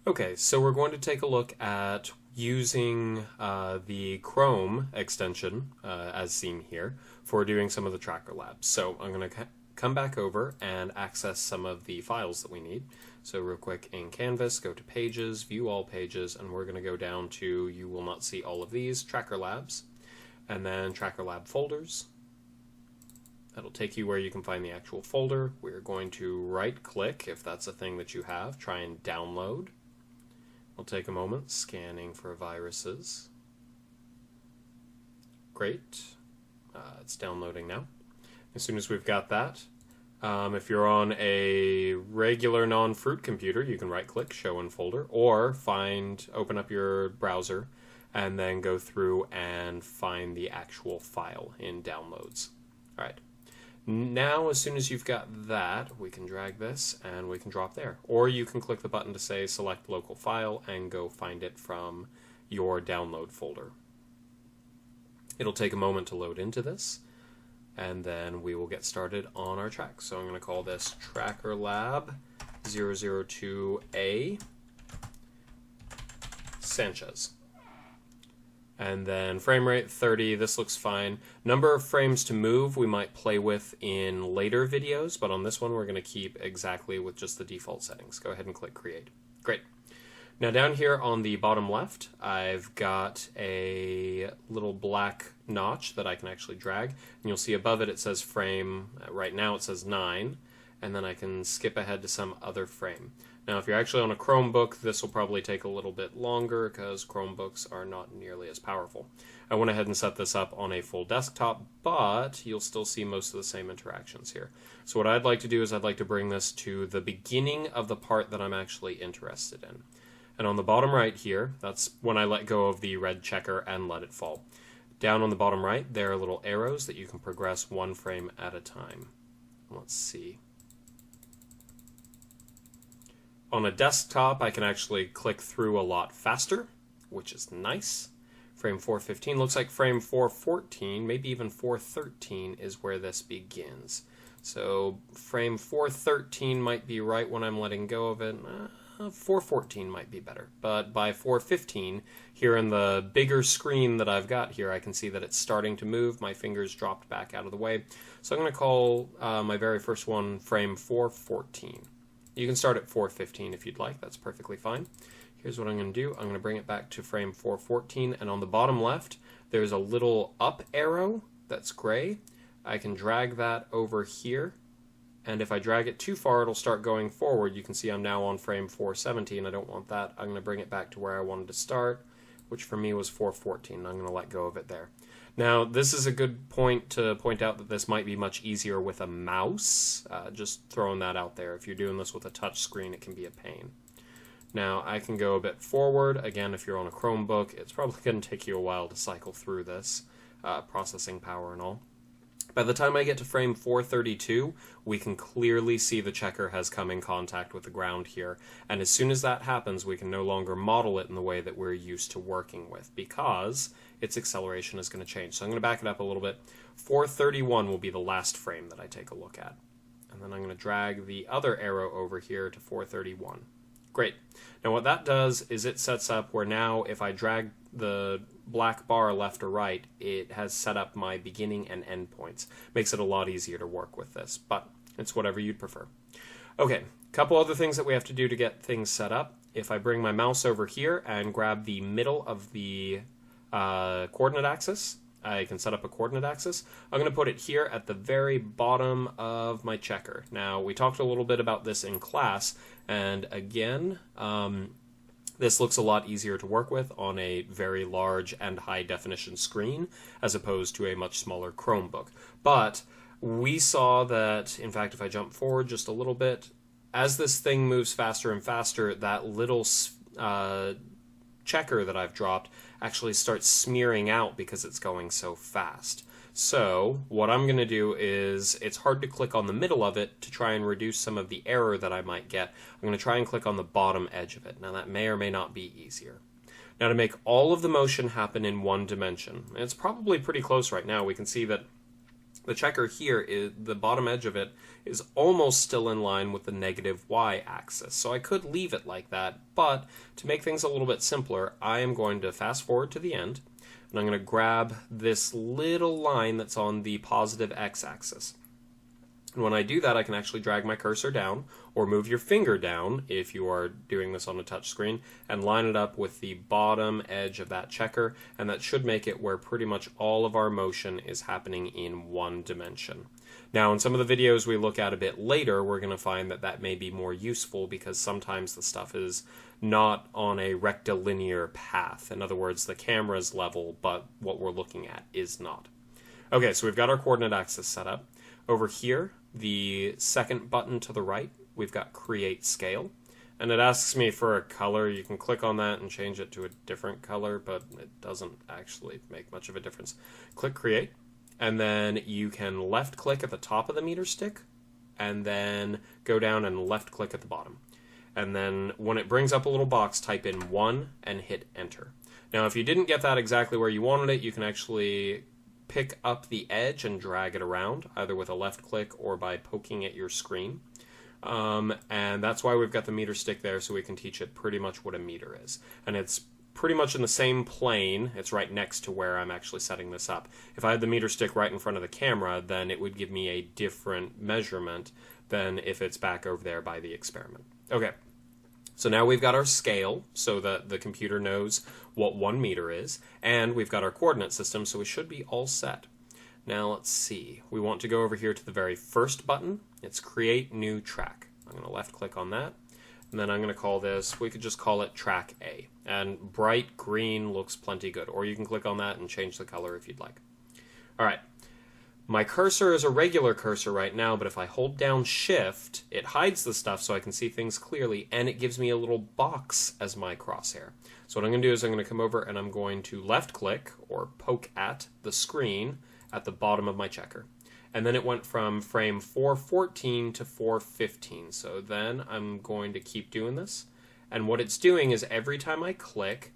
Okay, so we're going to take a look at using the Chrome extension, as seen here, for doing some of the tracker labs. So I'm going to come back over and access some of the files that we need. So real quick in Canvas, go to Pages, View All Pages, and we're going to go down to, you will not see all of these, Tracker Labs, and then Tracker Lab Folders. That'll take you where you can find the actual folder. We're going to right-click, if that's a thing that you have, try and download. We'll take a moment, scanning for viruses. Great. It's downloading now. As soon as we've got that, if you're on a regular non-fruit computer, you can right-click, Show in Folder, or open up your browser, and then go through and find the actual file in Downloads. All right. Now, as soon as you've got that, we can drag this and we can drop there. Or you can click the button to say select local file and go find it from your download folder. It'll take a moment to load into this, and then we will get started on our track. So I'm going to call this Tracker Lab 002A Sanchez. And then frame rate 30, this looks fine. Number of frames to move we might play with in later videos, but on this one we're going to keep exactly with just the default settings. Go ahead and click Create. Great. Now down here on the bottom left, I've got a little black notch that I can actually drag. And you'll see above it, it says frame. Right now it says 9, and then I can skip ahead to some other frame. Now, if you're actually on a Chromebook, this will probably take a little bit longer because Chromebooks are not nearly as powerful. I went ahead and set this up on a full desktop, but you'll still see most of the same interactions here. So what I'd like to do is I'd like to bring this to the beginning of the part that I'm actually interested in. And on the bottom right here, that's when I let go of the red checker and let it fall. Down on the bottom right, there are little arrows that you can progress one frame at a time. Let's see. On a desktop, I can actually click through a lot faster, which is nice. Frame 415 looks like frame 414, maybe even 413 is where this begins. So frame 413 might be right when I'm letting go of it. 414 might be better, but by 415, here in the bigger screen that I've got here, I can see that it's starting to move. My fingers dropped back out of the way. So I'm going to call my very first one frame 414. You can start at 415 if you'd like. That's perfectly fine. Here's what I'm going to do. I'm going to bring it back to frame 414, and on the bottom left, there's a little up arrow that's gray. I can drag that over here, and if I drag it too far, it'll start going forward. You can see I'm now on frame 417. I don't want that. I'm going to bring it back to where I wanted to start, which for me was 414. I'm going to let go of it there. Now, this is a good point to point out that this might be much easier with a mouse. Just throwing that out there. If you're doing this with a touch screen, it can be a pain. Now, I can go a bit forward. Again, if you're on a Chromebook, it's probably going to take you a while to cycle through this, processing power and all. By the time I get to frame 432, we can clearly see the checker has come in contact with the ground here, and as soon as that happens, we can no longer model it in the way that we're used to working with, because its acceleration is going to change. So I'm going to back it up a little bit. 431 will be the last frame that I take a look at. And then I'm going to drag the other arrow over here to 431. Great. Now what that does is it sets up where now if I drag the black bar left or right, it has set up my beginning and end points. Makes it a lot easier to work with this, but it's whatever you'd prefer. Okay, a couple other things that we have to do to get things set up. If I bring my mouse over here and grab the middle of the coordinate axis, I can set up a coordinate axis. I'm going to put it here at the very bottom of my checker. Now, we talked a little bit about this in class, and again, this looks a lot easier to work with on a very large and high-definition screen as opposed to a much smaller Chromebook. But we saw that, in fact, if I jump forward just a little bit, as this thing moves faster and faster, that little checker that I've dropped actually starts smearing out because it's going so fast. So what I'm going to do is, it's hard to click on the middle of it to try and reduce some of the error that I might get. I'm going to try and click on the bottom edge of it. Now that may or may not be easier. Now to make all of the motion happen in one dimension, and it's probably pretty close right now, we can see that The checker here, is the bottom edge of it is almost still in line with the negative y-axis. So I could leave it like that, but to make things a little bit simpler, I am going to fast forward to the end, and I'm going to grab this little line that's on the positive x-axis. And when I do that, I can actually drag my cursor down, or move your finger down if you are doing this on a touch screen, and line it up with the bottom edge of that checker, and that should make it where pretty much all of our motion is happening in one dimension. Now, in some of the videos we look at a bit later, we're going to find that that may be more useful because sometimes the stuff is not on a rectilinear path. In other words, the camera's level, but what we're looking at is not. Okay, so we've got our coordinate axis set up. Over here, the second button to the right, we've got Create Scale. And it asks me for a color. You can click on that and change it to a different color, but it doesn't actually make much of a difference. Click Create, and then you can left-click at the top of the meter stick, and then go down and left-click at the bottom. And then when it brings up a little box, type in 1 and hit Enter. Now, if you didn't get that exactly where you wanted it, you can actually pick up the edge and drag it around, either with a left click or by poking at your screen. And that's why we've got the meter stick there, so we can teach it pretty much what a meter is. And it's pretty much in the same plane. It's right next to where I'm actually setting this up. If I had the meter stick right in front of the camera, then it would give me a different measurement than if it's back over there by the experiment. Okay. So now we've got our scale, so that the computer knows what 1 meter is, and we've got our coordinate system, so we should be all set. Now let's see. We want to go over here to the very first button. It's Create New Track. I'm going to left click on that, and then I'm going to call this, we could just call it Track A. And bright green looks plenty good, or you can click on that and change the color if you'd like. All right. My cursor is a regular cursor right now, but if I hold down Shift, it hides the stuff so I can see things clearly, and it gives me a little box as my crosshair. So what I'm going to do is I'm going to come over and I'm going to left-click, or poke at, the screen at the bottom of my checker. And then it went from frame 414 to 415. So then I'm going to keep doing this. And what it's doing is every time I click,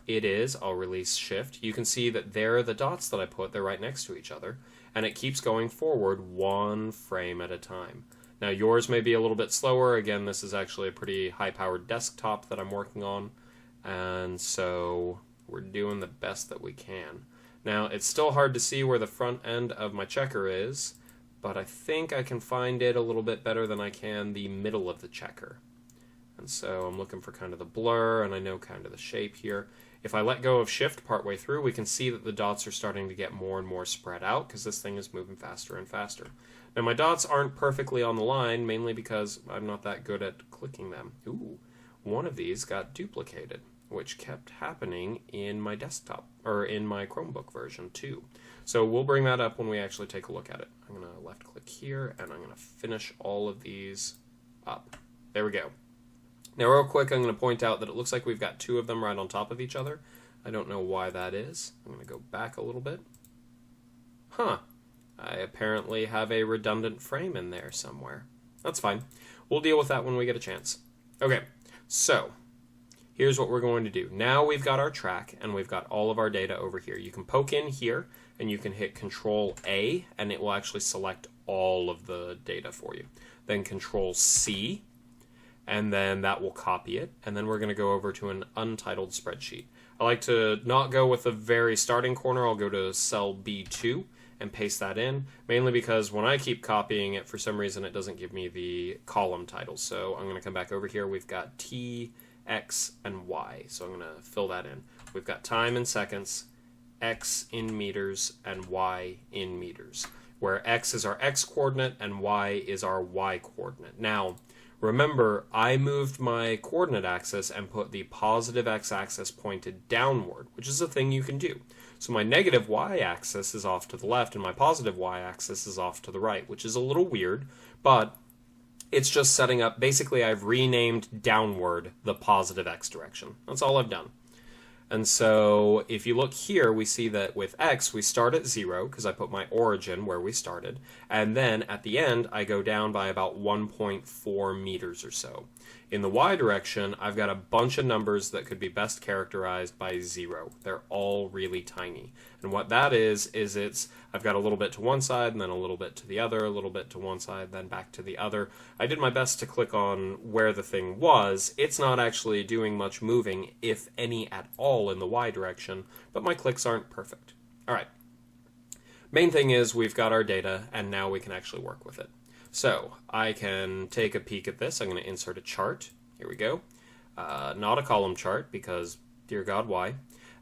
I'll release Shift. You can see that there are the dots that I put. They're right next to each other. And it keeps going forward 1 frame at a time. Now yours may be a little bit slower. Again, this is actually a pretty high-powered desktop that I'm working on. And so we're doing the best that we can. Now it's still hard to see where the front end of my checker is, but I think I can find it a little bit better than I can the middle of the checker. And so I'm looking for kind of the blur, and I know kind of the shape here. If I let go of Shift partway through, we can see that the dots are starting to get more and more spread out because this thing is moving faster and faster. Now my dots aren't perfectly on the line, mainly because I'm not that good at clicking them. Ooh, one of these got duplicated, which kept happening in my desktop, or in my Chromebook version too. So we'll bring that up when we actually take a look at it. I'm going to left click here, and I'm going to finish all of these up. There we go. Now real quick, I'm going to point out that it looks like we've got 2 of them right on top of each other. I don't know why that is. I'm going to go back a little bit. Huh. I apparently have a redundant frame in there somewhere. That's fine. We'll deal with that when we get a chance. Okay, so here's what we're going to do. Now we've got our track, and we've got all of our data over here. You can poke in here, and you can hit Control A, and it will actually select all of the data for you. Then Control C, and then that will copy it, and then we're going to go over to an untitled spreadsheet. I like to not go with the very starting corner. I'll go to cell B2 and paste that in, mainly because when I keep copying it, for some reason it doesn't give me the column title. So I'm going to come back over here. We've got T, X, and Y, so I'm going to fill that in. We've got time in seconds, X in meters, and Y in meters, where X is our X coordinate and Y is our Y coordinate. Now, remember, I moved my coordinate axis and put the positive x-axis pointed downward, which is a thing you can do. So my negative y-axis is off to the left, and my positive y-axis is off to the right, which is a little weird, but it's just setting up, basically I've renamed downward the positive x direction. That's all I've done. And so if you look here, we see that with x, we start at 0, because I put my origin where we started. And then at the end, I go down by about 1.4 meters or so. In the y direction, I've got a bunch of numbers that could be best characterized by 0. They're all really tiny. And what that is I've got a little bit to one side, and then a little bit to the other, a little bit to one side, then back to the other. I did my best to click on where the thing was. It's not actually doing much moving, if any at all, in the y direction, but my clicks aren't perfect. All right. Main thing is we've got our data, and now we can actually work with it. So I can take a peek at this. I'm going to insert a chart. Here we go. Not a column chart because, dear God, why?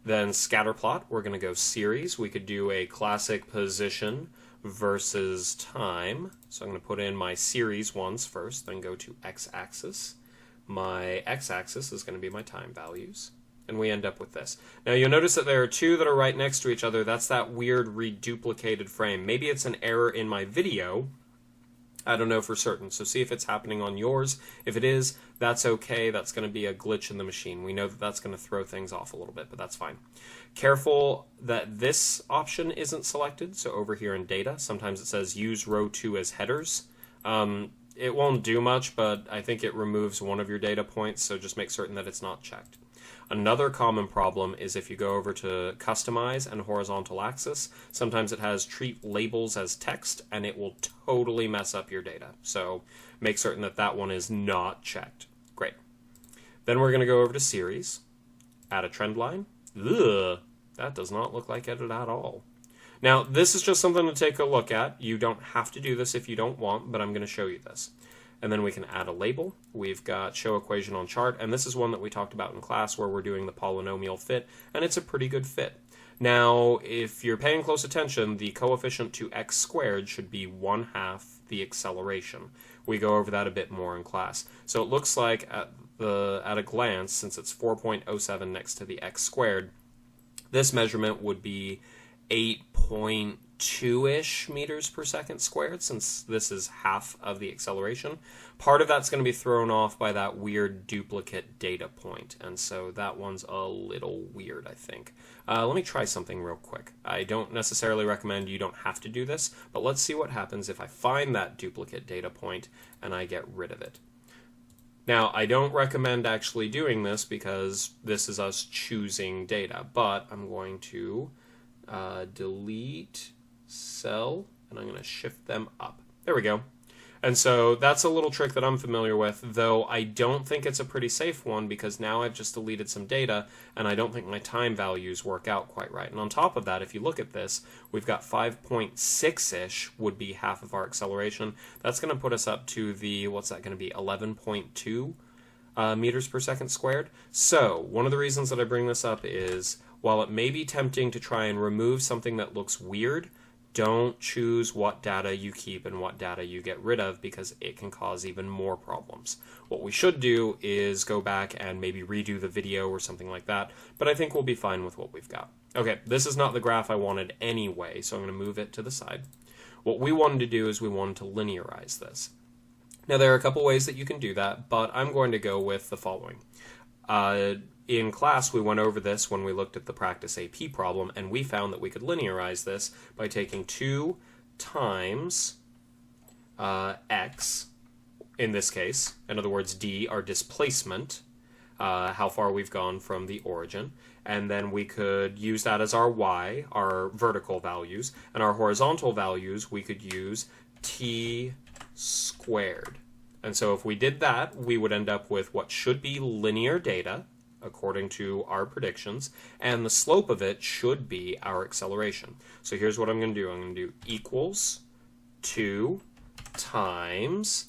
Then scatter plot. We're going to go series. We could do a classic position versus time. So I'm going to put in my series ones first, then go to x-axis. My x-axis is going to be my time values. And we end up with this. Now you'll notice that there are two that are right next to each other. That's that weird reduplicated frame. Maybe it's an error in my video. I don't know for certain, so see if it's happening on yours. If it is, that's okay. That's going to be a glitch in the machine. We know that that's going to throw things off a little bit, but that's fine. Careful that this option isn't selected. So over here in data, sometimes it says use row 2 as headers. It won't do much, but I think it removes one of your data points, so just make certain that it's not checked. Another common problem is if you go over to customize and horizontal axis, sometimes it has treat labels as text and it will totally mess up your data. So make certain that that one is not checked. Great. Then we're going to go over to series, add a trend line. Ugh, that does not look like it at all. Now, this is just something to take a look at. You don't have to do this if you don't want, but I'm going to show you this. And then we can add a label. We've got show equation on chart, and this is one that we talked about in class where we're doing the polynomial fit, and it's a pretty good fit. Now, if you're paying close attention, the coefficient to x squared should be 1/2 the acceleration. We go over that a bit more in class. So it looks like at a glance, since it's 4.07 next to the x squared, this measurement would be 8.2-ish meters per second squared, since this is half of the acceleration. Part of that's going to be thrown off by that weird duplicate data point, and so that one's a little weird, I think. Let me try something real quick. I don't necessarily recommend you don't have to do this, but let's see what happens if I find that duplicate data point and I get rid of it. Now, I don't recommend actually doing this because this is us choosing data, but I'm going to delete cell, and I'm going to shift them up. There we go. And so that's a little trick that I'm familiar with, though I don't think it's a pretty safe one because now I've just deleted some data, and I don't think my time values work out quite right. And on top of that, if you look at this, we've got 5.6-ish would be half of our acceleration. That's going to put us up to the, what's that going to be, 11.2 meters per second squared. So one of the reasons that I bring this up is, while it may be tempting to try and remove something that looks weird, don't choose what data you keep and what data you get rid of because it can cause even more problems. What we should do is go back and maybe redo the video or something like that, but I think we'll be fine with what we've got. Okay, this is not the graph I wanted anyway, so I'm going to move it to the side. What we wanted to do is we wanted to linearize this. Now there are a couple ways that you can do that, but I'm going to go with the following. In class, we went over this when we looked at the practice AP problem, and we found that we could linearize this by taking 2 times x, in this case, in other words, d, our displacement, how far we've gone from the origin, and then we could use that as our y, our vertical values, and our horizontal values we could use t squared. And so if we did that, we would end up with what should be linear data, according to our predictions, and the slope of it should be our acceleration. So here's what I'm going to do. I'm going to do equals 2 times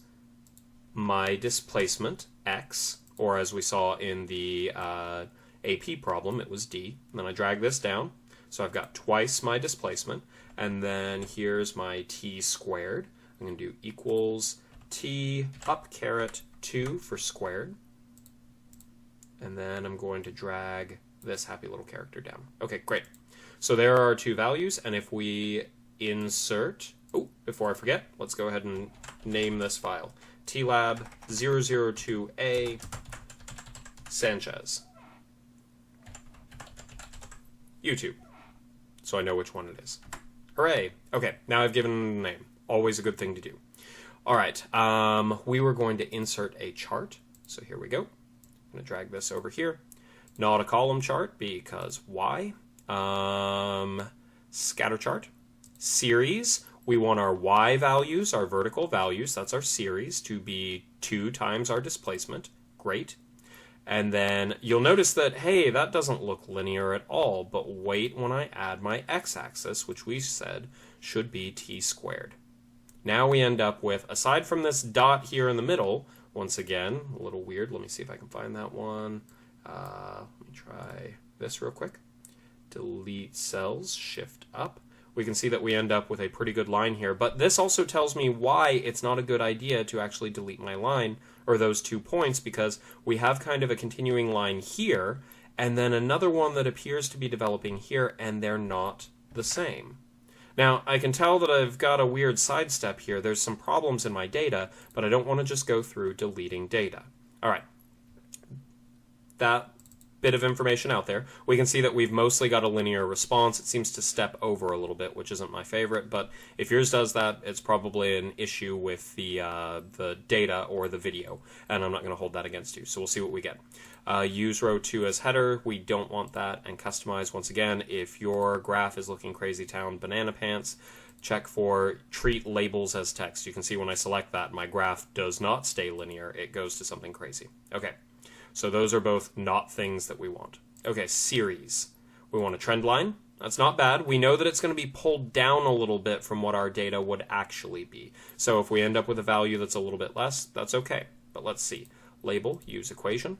my displacement, x, or as we saw in the AP problem, it was d. And then I drag this down, so I've got twice my displacement, and then here's my t squared. I'm going to do equals t up caret 2 for squared. And then I'm going to drag this happy little character down. Okay, great. So there are our 2 values, and if we insert, oh, before I forget, let's go ahead and name this file. TLAB002A Sanchez. YouTube. So I know which one it is. Hooray! Okay, now I've given it a name. Always a good thing to do. All right, we were going to insert a chart. So here we go. I'm going to drag this over here. Not a column chart because why? Scatter chart. Series. We want our Y values, our vertical values, that's our series, to be 2 times our displacement. Great. And then you'll notice that, hey, that doesn't look linear at all, but wait when I add my x-axis, which we said should be t squared. Now we end up with, aside from this dot here in the middle, once again, a little weird. Let me see if I can find that one. Let me try this real quick. Delete cells, shift up. We can see that we end up with a pretty good line here, but this also tells me why it's not a good idea to actually delete my line, or those 2 points, because we have kind of a continuing line here, and then another one that appears to be developing here, and they're not the same. Now, I can tell that I've got a weird sidestep here. There's some problems in my data, but I don't want to just go through deleting data. All right. That bit of information out there. We can see that we've mostly got a linear response. It seems to step over a little bit, which isn't my favorite, but if yours does that, it's probably an issue with the data or the video, and I'm not going to hold that against you, so we'll see what we get. Use row 2 as header. We don't want that, and customize. Once again, if your graph is looking crazy town banana pants, check for treat labels as text. You can see when I select that, my graph does not stay linear. It goes to something crazy. Okay. So those are both not things that we want. Okay, series. We want a trend line. That's not bad. We know that it's going to be pulled down a little bit from what our data would actually be. So if we end up with a value that's a little bit less, that's okay. But let's see. Label, use equation.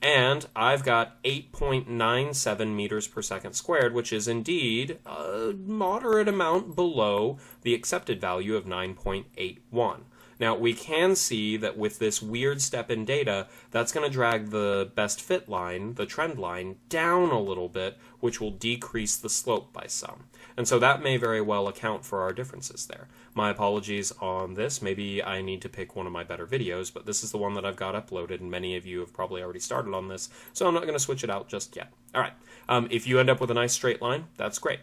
And I've got 8.97 meters per second squared, which is indeed a moderate amount below the accepted value of 9.81. Now, we can see that with this weird step in data, that's going to drag the best fit line, the trend line, down a little bit, which will decrease the slope by some. And so that may very well account for our differences there. My apologies on this. Maybe I need to pick one of my better videos, but this is the one that I've got uploaded, and many of you have probably already started on this, so I'm not going to switch it out just yet. All right. If you end up with a nice straight line, that's great.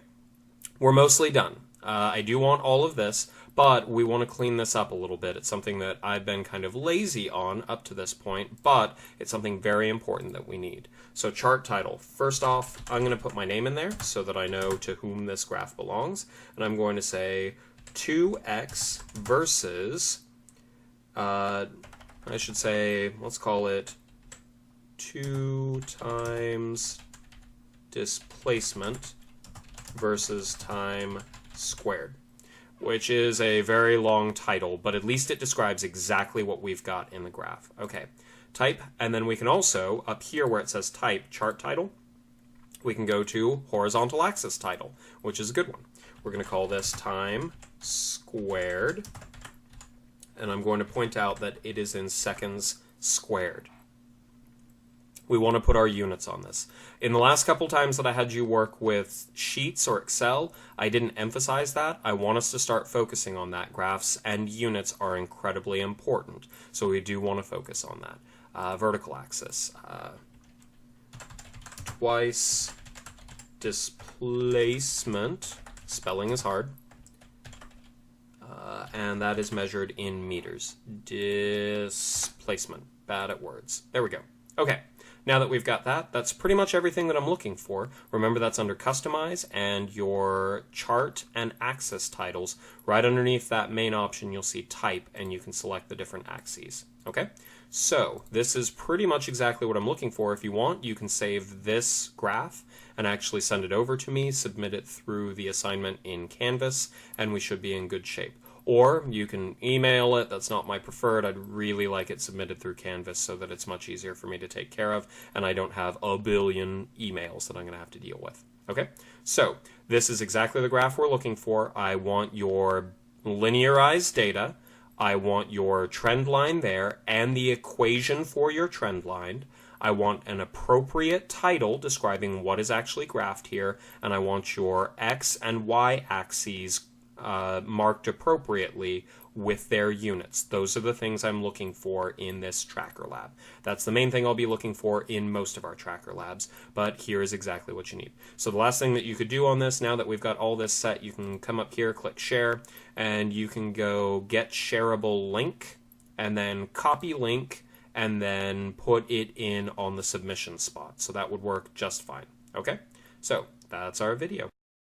We're mostly done. I do want all of this, but we want to clean this up a little bit. It's something that I've been kind of lazy on up to this point, but it's something very important that we need. So chart title. First off, I'm going to put my name in there so that I know to whom this graph belongs, and I'm going to say 2x versus, I should say, let's call it 2 times displacement versus time squared, which is a very long title, but at least it describes exactly what we've got in the graph. Okay, type, and then we can also, up here where it says type, chart title, we can go to horizontal axis title, which is a good one. We're going to call this time squared, and I'm going to point out that it is in seconds squared. We want to put our units on this. In the last couple times that I had you work with Sheets or Excel, I didn't emphasize that. I want us to start focusing on that. Graphs and units are incredibly important, so we do want to focus on that. Vertical axis. Twice displacement, spelling is hard, and that is measured in meters. Displacement, bad at words. There we go. Okay. Now that we've got that, that's pretty much everything that I'm looking for. Remember, that's under Customize, and your chart and axis titles. Right underneath that main option, you'll see Type, and you can select the different axes. Okay? So, this is pretty much exactly what I'm looking for. If you want, you can save this graph and actually send it over to me, submit it through the assignment in Canvas, and we should be in good shape. Or you can email it. That's not my preferred. I'd really like it submitted through Canvas so that it's much easier for me to take care of, and I don't have a billion emails that I'm going to have to deal with. Okay? So, this is exactly the graph we're looking for. I want your linearized data. I want your trend line there and the equation for your trend line. I want an appropriate title describing what is actually graphed here, and I want your X and Y axes marked appropriately with their units. Those are the things I'm looking for in this tracker lab. That's the main thing I'll be looking for in most of our tracker labs, but here is exactly what you need. So the last thing that you could do on this, now that we've got all this set, you can come up here, click share, and you can go get shareable link, and then copy link, and then put it in on the submission spot. So that would work just fine. Okay, so that's our video.